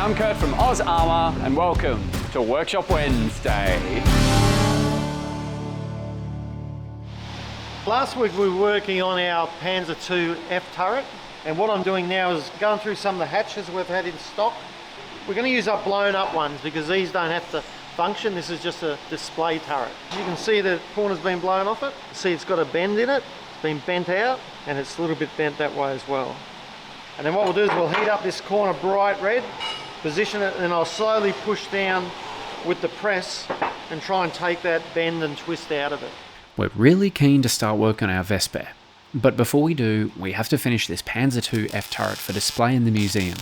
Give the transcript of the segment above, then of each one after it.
I'm Kurt from Oz Armour and welcome to Workshop Wednesday. Last week we were working on our Panzer II F turret, and what I'm doing now is going through some of the hatches we've had in stock. We're going to use up blown up ones because these don't have to function. This is just a display turret. You can see the corner's been blown off it. See, it's got a bend in it. It's been bent out and it's a little bit bent that way as well. And then what we'll do is we'll heat up this corner bright red, position it, and I'll slowly push down with the press and try and take that bend and twist out of it. We're really keen to start work on our Vesper, but before we do, we have to finish this Panzer II F turret for display in the museum.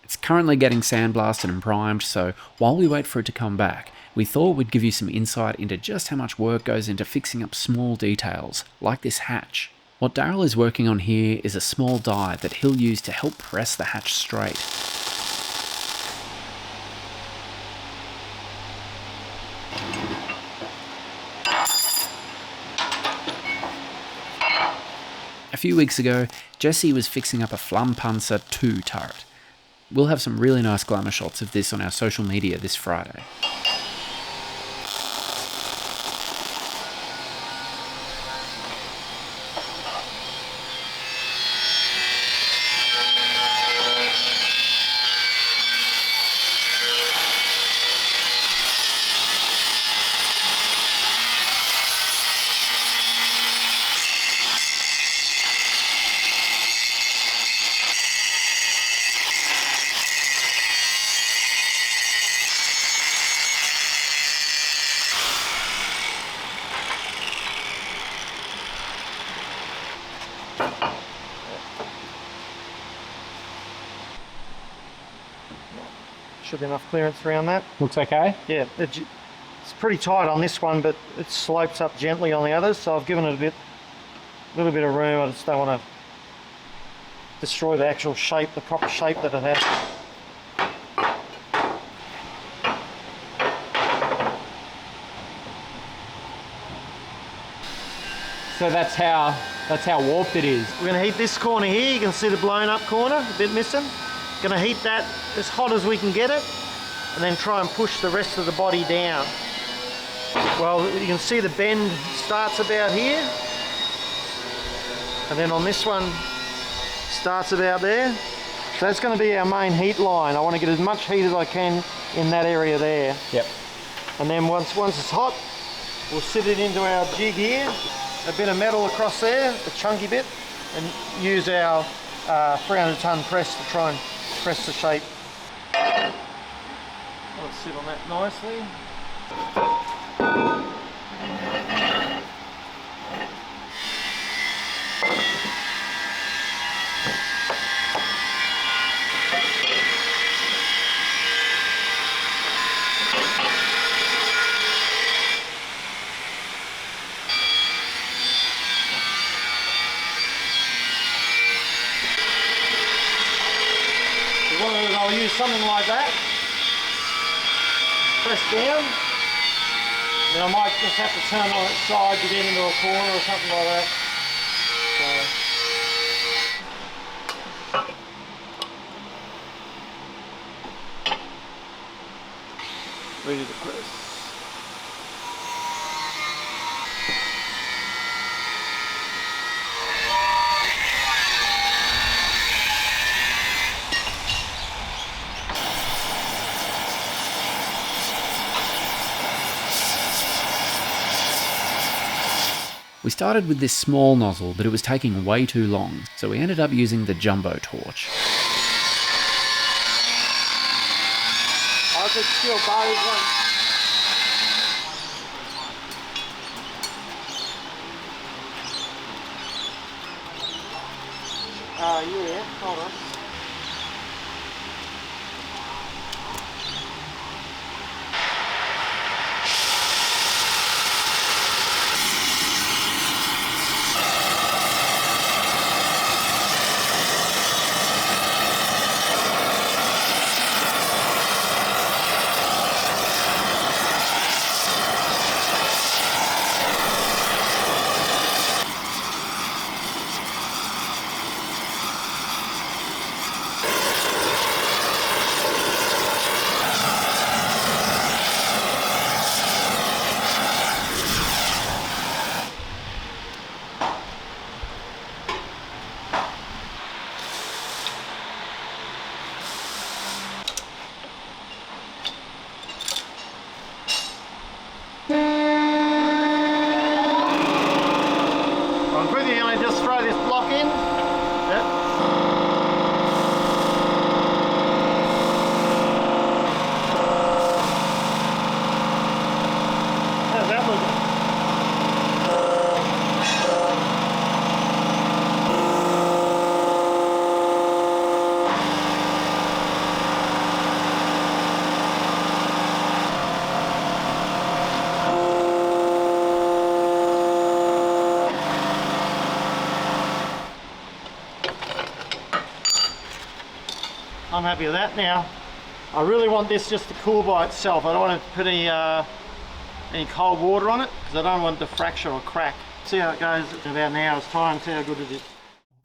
It's currently getting sandblasted and primed, so while we wait for it to come back, we thought we'd give you some insight into just how much work goes into fixing up small details, like this hatch. What Daryl is working on here is a small die that he'll use to help press the hatch straight. A few weeks ago, Jesse was fixing up a Panzer II turret. We'll have some really nice glamour shots of this on our social media this Friday. Should be enough clearance around that. Looks okay? Yeah, it's pretty tight on this one, but it slopes up gently on the others, so I've given it a little bit of room. I just don't want to destroy the actual shape, the proper shape that it has. So that's how warped it is. We're going to heat this corner here. You can see the blown up corner, a bit missing. Going to heat that as hot as we can get it, and then try and push the rest of the body down. Well, you can see the bend starts about here, and then on this one starts about there. So that's going to be our main heat line. I want to get as much heat as I can in that area there. Yep. And then once it's hot, we'll sit it into our jig here, a bit of metal across there, a chunky bit, and use our 300 ton press to try and press the shape. Let's sit on that nicely. I'll use something like that. Press down. Then I might just have to turn on its side to get into a corner or something like that. So. Ready to press. We started with this small nozzle, but it was taking way too long, so we ended up using the jumbo torch. I could still buy one. Yeah, hold on. I'm happy with that. Now, I really want this just to cool by itself. I don't want to put any cold water on it because I don't want it to fracture or crack. See how it goes in about an hour's time, see how good it is.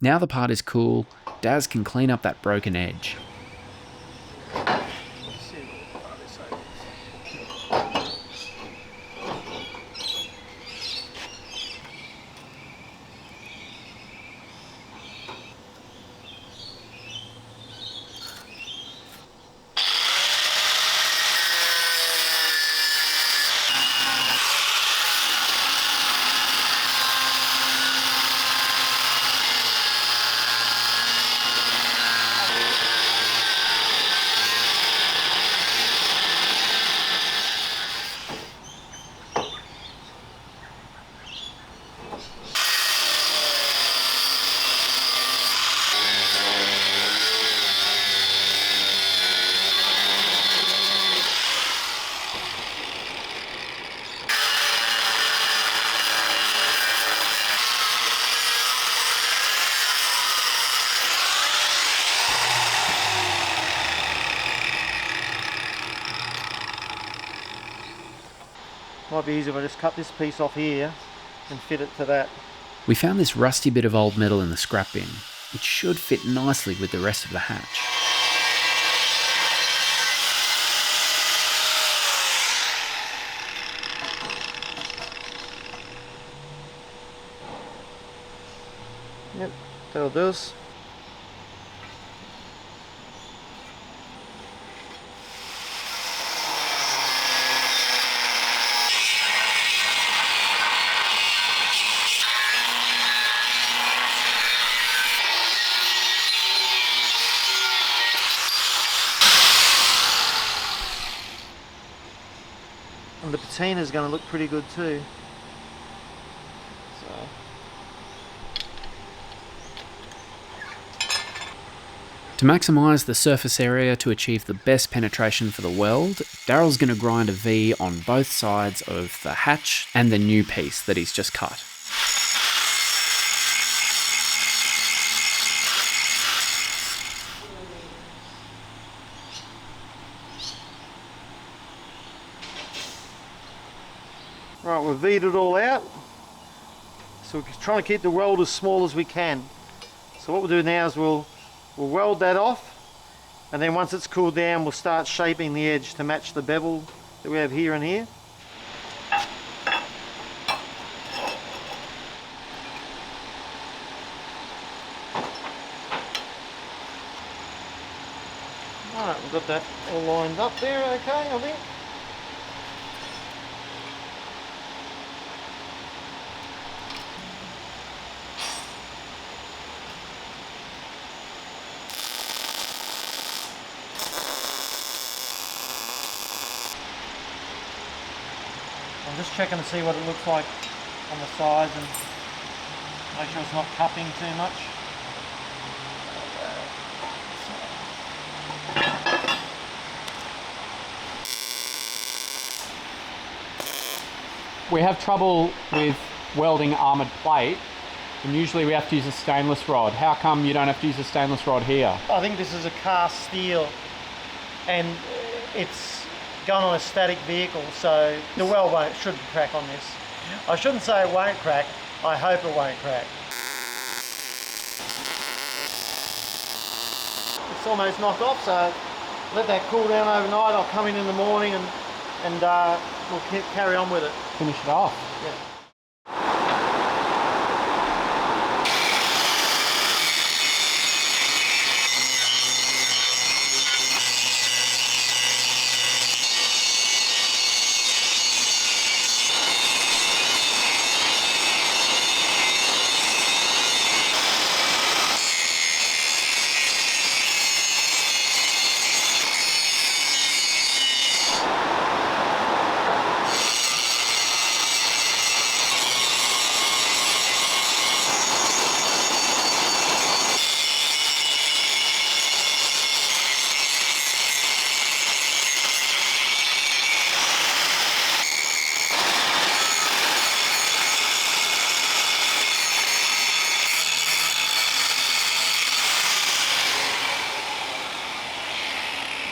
Now the part is cool, Daz can clean up that broken edge. Might be easier if I just cut this piece off here and fit it to that. We found this rusty bit of old metal in the scrap bin. It should fit nicely with the rest of the hatch. Yep, that'll do us. And the patina is going to look pretty good too. So. To maximise the surface area to achieve the best penetration for the weld, Daryl's going to grind a V on both sides of the hatch and the new piece that he's just cut. Right, we've V'd it all out. So we're trying to keep the weld as small as we can. So what we'll do now is we'll weld that off, and then once it's cooled down we'll start shaping the edge to match the bevel that we have here and here. Alright, we've got that all lined up there, okay, I think. I'm just checking to see what it looks like on the sides and make sure it's not cupping too much. We have trouble with welding armoured plate, and usually we have to use a stainless rod. How come you don't have to use a stainless rod here? I think this is a cast steel and it's gone on a static vehicle, so the weld shouldn't crack on this. I shouldn't say it won't crack, I hope it won't crack. It's almost knocked off, so let that cool down overnight. I'll come in the morning and we'll carry on with it. Finish it off. Yeah.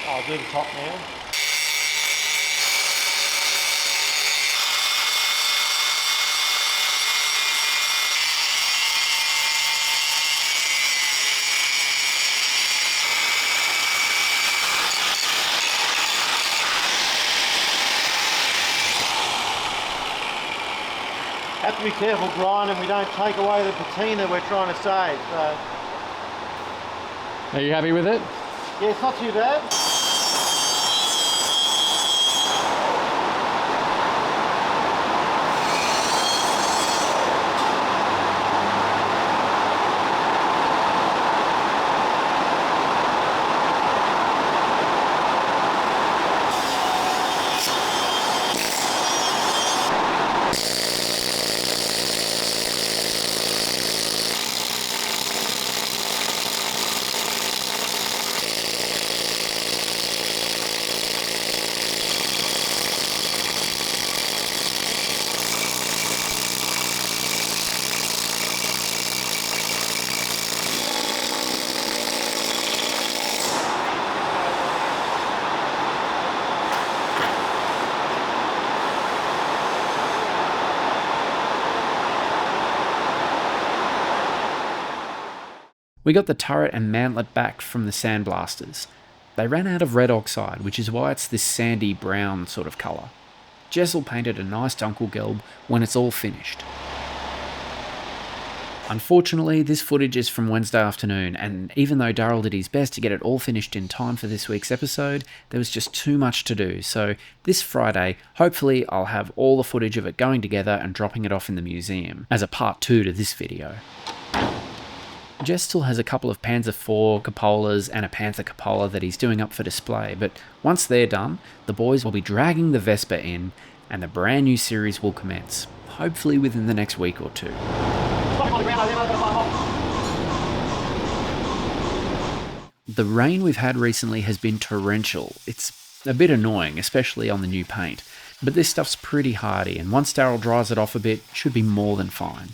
I'll do the top now. Have to be careful grinding, we don't take away the patina we're trying to save. So. Are you happy with it? Yeah, it's not too bad. We got the turret and mantlet back from the sandblasters. They ran out of red oxide, which is why it's this sandy brown sort of colour. Jessel painted a nice Dunkelgelb when it's all finished. Unfortunately, this footage is from Wednesday afternoon, and even though Darryl did his best to get it all finished in time for this week's episode, there was just too much to do. So this Friday, hopefully I'll have all the footage of it going together and dropping it off in the museum, as a part 2 to this video. Jess still has a couple of Panzer IV cupolas and a Panther cupola that he's doing up for display, but once they're done, the boys will be dragging the Vespa in, and the brand new series will commence, hopefully within the next week or two. The rain we've had recently has been torrential. It's a bit annoying, especially on the new paint, but this stuff's pretty hardy, and once Darryl dries it off a bit, should be more than fine.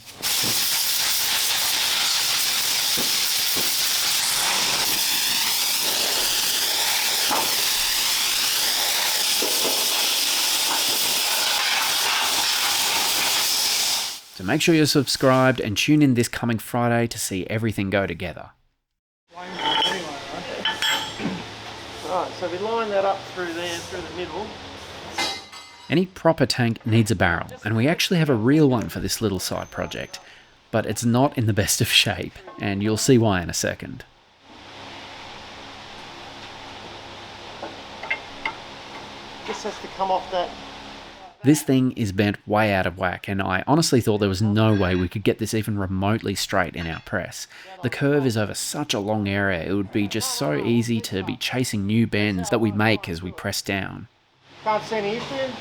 So make sure you're subscribed and tune in this coming Friday to see everything go together. Right, so we line that up through there, through the middle. Any proper tank needs a barrel, and we actually have a real one for this little side project, but it's not in the best of shape, and you'll see why in a second. This has to come off that. This thing is bent way out of whack, and I honestly thought there was no way we could get this even remotely straight in our press. The curve is over such a long area, it would be just so easy to be chasing new bends that we make as we press down. Can't see any issue.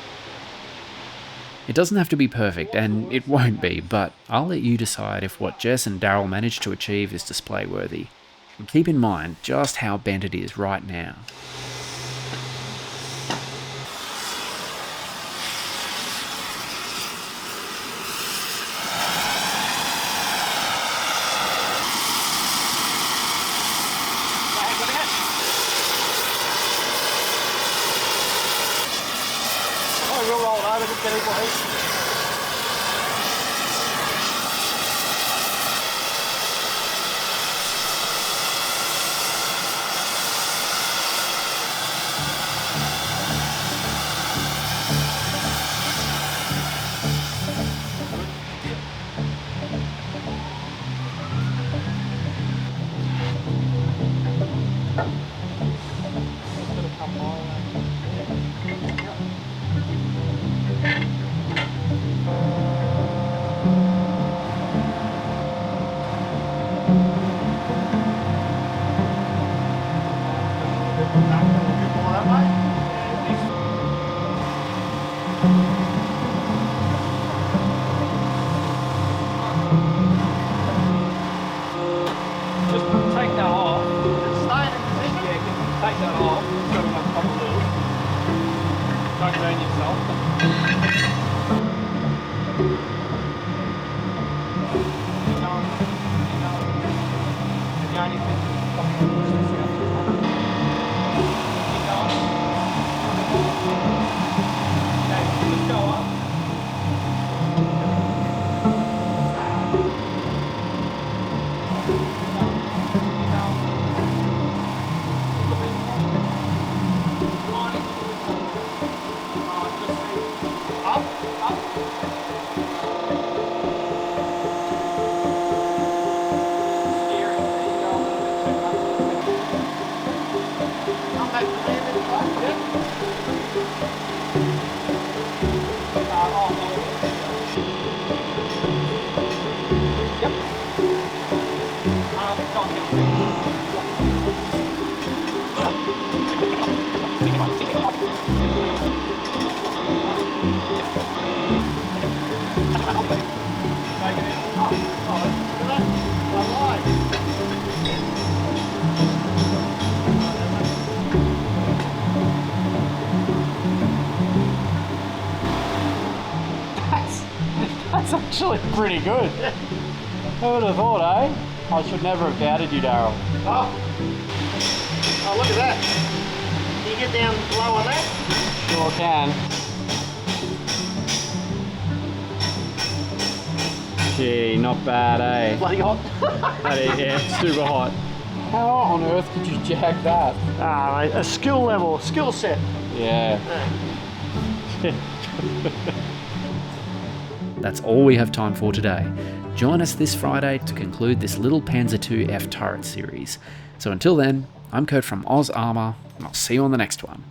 It doesn't have to be perfect, and it won't be, but I'll let you decide if what Jess and Darryl managed to achieve is display worthy. And keep in mind just how bent it is right now. We'll roll it over, just get equal heat. Just take that off. Stay in position. Yeah, take that off. So we can pop a little. Don't burn yourself. The only thing actually pretty good. Who would have thought, eh? I should never have doubted you, Daryl. Oh, look at that. Can you get down low on that? Sure can. Gee, not bad, eh? Bloody hot. That is, yeah, super hot. How on earth did you jag that? Ah, mate, a skill level, skill set. Yeah. That's all we have time for today. Join us this Friday to conclude this little Panzer II F turret series. So until then, I'm Kurt from Oz Armour, and I'll see you on the next one.